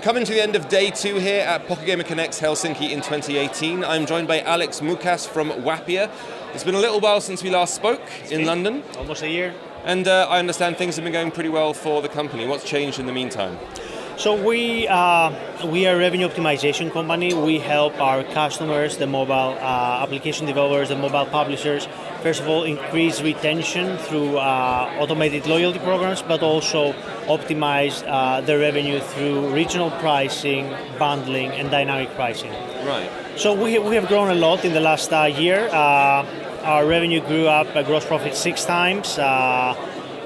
We're coming to the end of day 2 here at Pocket Gamer Connects Helsinki in 2018. I'm joined by Alex Moukas from Wappier. It's been a little while since we last spoke in London. Almost a year. And I understand things have been going pretty well for the company. What's changed in the meantime? So we are a revenue optimization company. We help our customers, the mobile application developers, the mobile publishers, first of all, increase retention through automated loyalty programs, but also optimize the revenue through regional pricing, bundling, and dynamic pricing. Right. So we have grown a lot in the last year. Our revenue grew up, gross profit 6 times.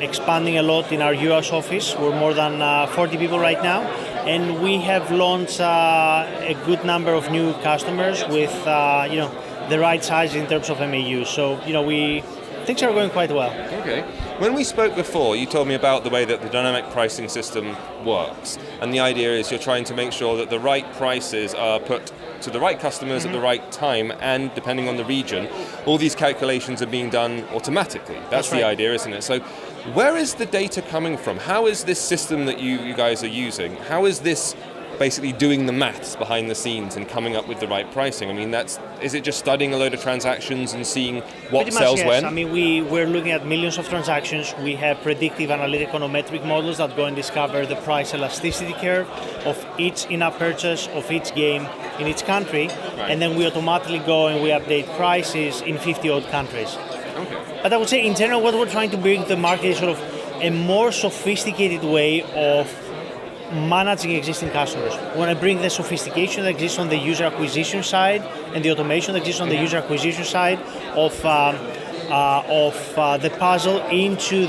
Expanding a lot in our US office. We're more than 40 people right now, and we have launched a good number of new customers with the right size in terms of MAU. So things are going quite well. Okay. When we spoke before, you told me about the way that the dynamic pricing system works, and the idea is you're trying to make sure that the right prices are put to the right customers at the right time, and depending on the region, all these calculations are being done automatically. That's the idea, isn't it? So where is the data coming from? How is this system that you guys are using, how is this basically doing the maths behind the scenes and coming up with the right pricing? I mean, is it just studying a load of transactions and seeing what sells when? I mean, we're looking at millions of transactions. We have predictive analytic econometric models that go and discover the price elasticity curve of each in-app purchase of each game in each country, and then we automatically go and we update prices in 50-odd countries. Okay. But I would say in general, what we're trying to bring to the market is sort of a more sophisticated way of managing existing customers. When I bring the sophistication that exists on the user acquisition side and the automation that exists on the user acquisition side of the puzzle into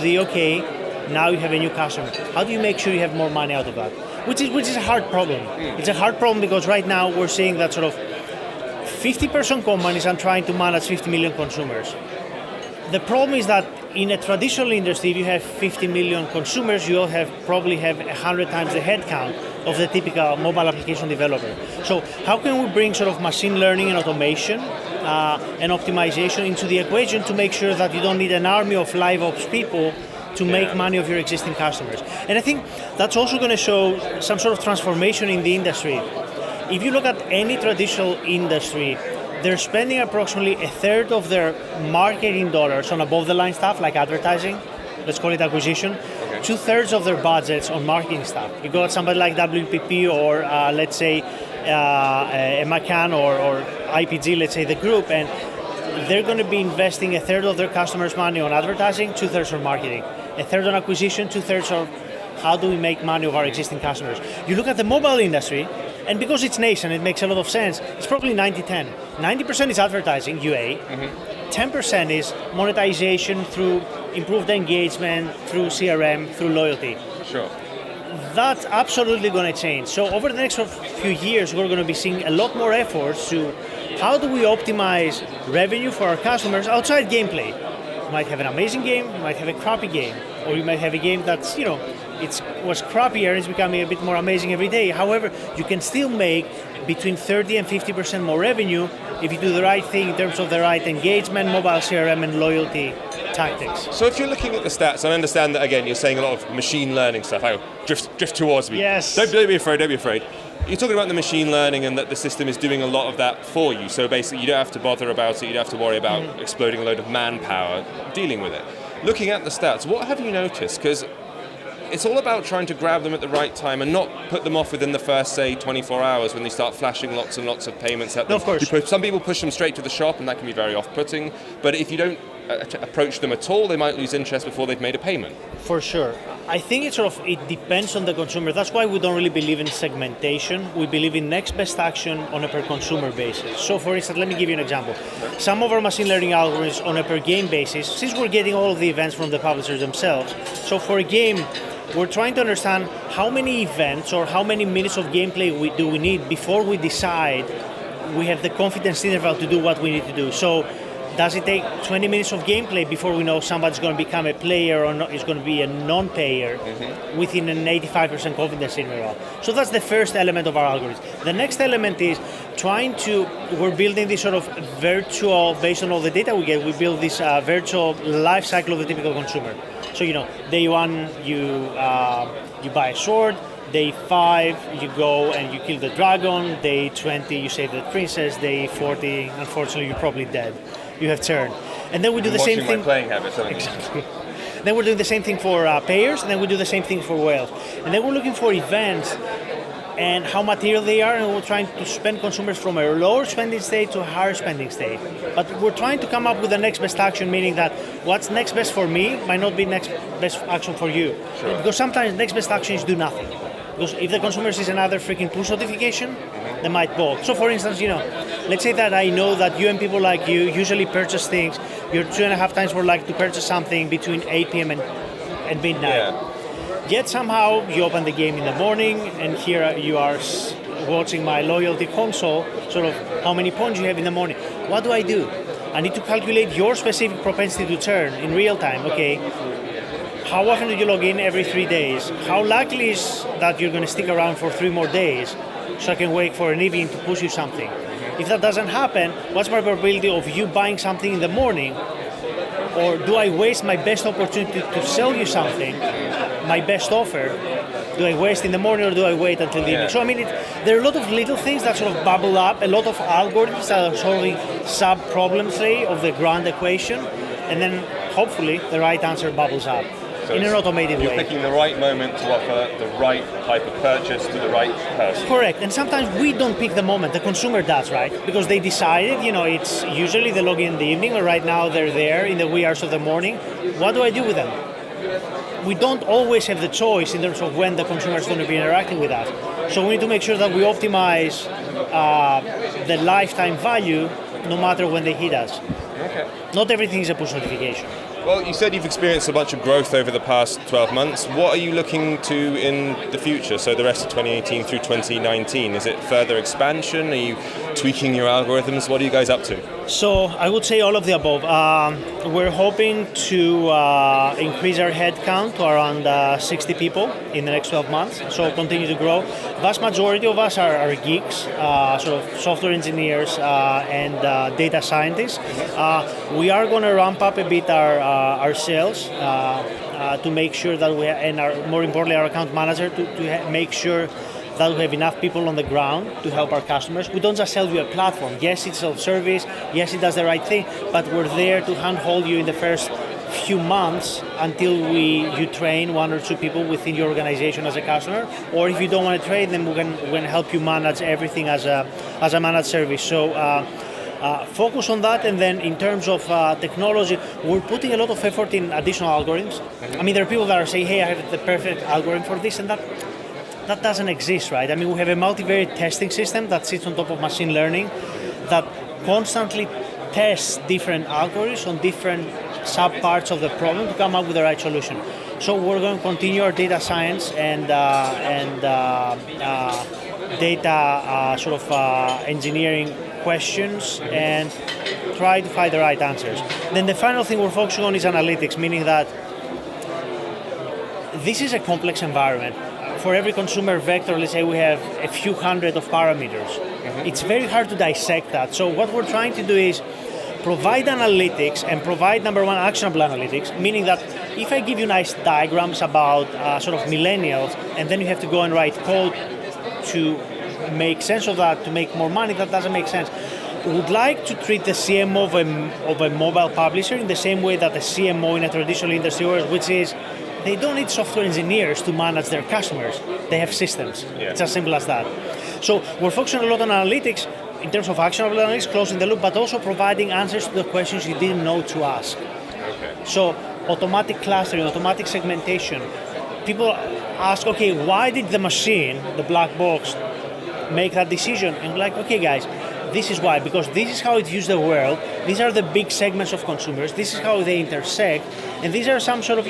now you have a new customer. How do you make sure you have more money out of that? Which is a hard problem. It's a hard problem because right now we're seeing that sort of 50% companies are trying to manage 50 million consumers. The problem is that in a traditional industry, if you have 50 million consumers, you'll probably have 100 times the headcount of the typical mobile application developer. So how can we bring sort of machine learning and automation and optimization into the equation to make sure that you don't need an army of live ops people to make money of your existing customers? And I think that's also going to show some sort of transformation in the industry. If you look at any traditional industry, they're spending approximately a third of their marketing dollars on above-the-line stuff like advertising, let's call it acquisition, 2/3 of their budgets on marketing stuff. You go at somebody like WPP or let's say a McCann or IPG, let's say the group, and they're going to be investing a third of their customers' money on advertising, 2/3 on marketing, a third on acquisition, 2/3 on how do we make money of our existing customers. You look at the mobile industry, and because it's nascent, it makes a lot of sense. It's probably 90-10. 90% is advertising, UA. 10% is monetization through improved engagement, through CRM, through loyalty. Sure. That's absolutely going to change. So over the next few years, we're going to be seeing a lot more efforts to how do we optimize revenue for our customers outside gameplay. You might have an amazing game, you might have a crappy game, or you might have a game that's, it was crappier and it's becoming a bit more amazing every day. However, you can still make between 30 and 50% more revenue if you do the right thing in terms of the right engagement, mobile CRM, and loyalty tactics. So if you're looking at the stats, I understand that, again, you're saying a lot of machine learning stuff. Drift towards me. Yes. Don't be afraid. You're talking about the machine learning and that the system is doing a lot of that for you. So basically, you don't have to bother about it. You don't have to worry about exploding a load of manpower dealing with it. Looking at the stats, what have you noticed? Because it's all about trying to grab them at the right time and not put them off within the first, say, 24 hours when they start flashing lots and lots of payments at them. No, of course. Some people push them straight to the shop, and that can be very off-putting. But if you don't approach them at all, they might lose interest before they've made a payment. For sure. I think it depends on the consumer. That's why we don't really believe in segmentation. We believe in next best action on a per consumer basis. So for instance, let me give you an example. Some of our machine learning algorithms on a per game basis, since we're getting all of the events from the publishers themselves, so for a game, we're trying to understand how many events or how many minutes of gameplay do we need before we decide we have the confidence interval to do what we need to do. So does it take 20 minutes of gameplay before we know somebody's going to become a player or not, is going to be a non-payer within an 85% confidence interval? So that's the first element of our algorithm. The next element is we're building this sort of virtual, based on all the data we get, we build this virtual life cycle of the typical consumer. So, day one, you buy a sword. Day 5, you go and you kill the dragon. Day 20, you save the princess. Day 40, unfortunately, you're probably dead. You have turned. And then we do the same thing. My playing habits, exactly. Then we're doing the same thing for payers, and then we do the same thing for whales. And then we're looking for events and how material they are, and we're trying to spend consumers from a lower spending state to a higher spending state. But we're trying to come up with the next best action, meaning that what's next best for me might not be next best action for you. Sure. Because sometimes next best action is do nothing. Because if the consumer sees another freaking push notification, they might balk. So for instance, let's say that I know that you and people like you usually purchase things, you're 2.5 times more likely to purchase something between 8 p.m. and midnight. Yeah. Yet somehow you open the game in the morning, and here you are watching my loyalty console, sort of how many points you have in the morning. What do? I need to calculate your specific propensity to churn in real time. Okay, how often do you log in? Every 3 days. How likely is that you're going to stick around for 3 more days so I can wait for an evening to push you something? If that doesn't happen, what's my probability of you buying something in the morning? Or do I waste my best opportunity to sell you something, my best offer? Do I waste in the morning or do I wait until the evening? So there are a lot of little things that sort of bubble up, a lot of algorithms that are solving sub-problems of the grand equation, and then hopefully the right answer bubbles up. So in an automated way. You're picking the right moment to offer the right type of purchase to the right person. Correct, and sometimes we don't pick the moment, the consumer does, right? Because they decided, it's usually they log in the evening, or right now they're there in the wee hours of the morning. What do I do with them? We don't always have the choice in terms of when the consumer is going to be interacting with us. So we need to make sure that we optimize the lifetime value no matter when they hit us. Okay. Not everything is a push notification. Well, you said you've experienced a bunch of growth over the past 12 months. What are you looking to in the future? So the rest of 2018 through 2019, is it further expansion? Are you tweaking your algorithms? What are you guys up to? So I would say all of the above. We're hoping to increase our headcount to around 60 people in the next 12 months, so continue to grow. Vast majority of us are geeks, sort of software engineers and data scientists. We are going to ramp up a bit our sales to make sure that more importantly, our account manager to make sure that we have enough people on the ground to help our customers. We don't just sell you a platform. Yes, it's self-service. Yes, it does the right thing, but we're there to handhold you in the first few months until you train 1 or 2 people within your organization as a customer. Or if you don't want to train them, we're going to help you manage everything as a managed service. So focus on that, and then in terms of technology, we're putting a lot of effort in additional algorithms. I mean, there are people that are saying, hey, I have the perfect algorithm for this and that. That doesn't exist, right? I mean, we have a multivariate testing system that sits on top of machine learning that constantly tests different algorithms on different sub-parts of the problem to come up with the right solution. So we're going to continue our data science and data sort of engineering questions and try to find the right answers. Then the final thing we're focusing on is analytics, meaning that this is a complex environment. For every consumer vector, let's say we have a few hundred of parameters. Mm-hmm. It's very hard to dissect that. So what we're trying to do is provide analytics and provide, number one, actionable analytics, meaning that if I give you nice diagrams about sort of millennials, and then you have to go and write code to make sense of that, to make more money, that doesn't make sense. We would like to treat the CMO of a mobile publisher in the same way that the CMO in a traditional industry works, which is they don't need software engineers to manage their customers. They have systems. Yeah. It's as simple as that. So we're focusing a lot on analytics in terms of actionable analytics, closing the loop, but also providing answers to the questions you didn't know to ask. Okay. So automatic clustering, automatic segmentation. People ask, okay, why did the machine, the black box, make that decision? And like, okay, guys, this is why, because this is how it views the world. These are the big segments of consumers. This is how they intersect, and these are some sort of,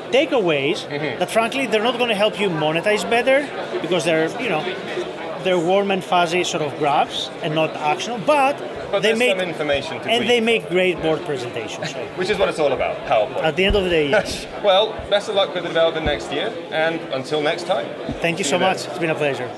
takeaways that frankly they're not going to help you monetize better because they're warm and fuzzy sort of graphs and not actionable, but they make some information to and they make great board presentations. Which is what it's all about, PowerPoint. At the end of the day, yes. Well, best of luck with the development next year, and until next time. Thank you so much. It's been a pleasure.